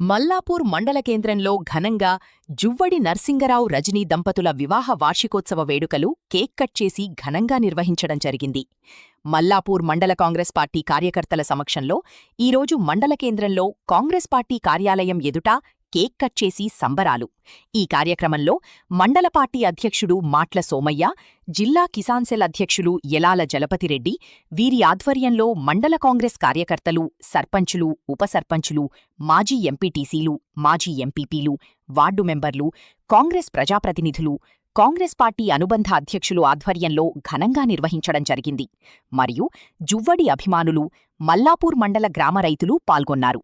మల్లాపూర్ మండల కేంద్రంలో ఘనంగా జువ్వడి నర్సింగరావు రజనీ దంపతుల వివాహ వార్షికోత్సవ వేడుకలు కేక్ కట్ చేసి ఘనంగా నిర్వహించడం జరిగింది. మల్లాపూర్ మండల కాంగ్రెస్ పార్టీ కార్యకర్తల సమక్షంలో ఈరోజు మండల కేంద్రంలో కాంగ్రెస్ పార్టీ కార్యాలయం ఎదుట కేక్ కట్ చేసి సంబరాలు. ఈ కార్యక్రమంలో మండల పార్టీ అధ్యక్షుడు మాట్ల సోమయ్య, జిల్లా కిసాన్సెల్ అధ్యక్షులు యలాల జలపతిరెడ్డి, వీరి ఆధ్వర్యంలో మండల కాంగ్రెస్ కార్యకర్తలు, సర్పంచులు, ఉప సర్పంచులు, మాజీ ఎంపీటీసీలు, మాజీ ఎంపీపీలు, వార్డు మెంబర్లు, కాంగ్రెస్ ప్రజాప్రతినిధులు, కాంగ్రెస్ పార్టీ అనుబంధ అధ్యక్షులు ఆధ్వర్యంలో ఘనంగా నిర్వహించడం జరిగింది. మరియు జువ్వడి అభిమానులు, మల్లాపూర్ మండల గ్రామ రైతులు పాల్గొన్నారు.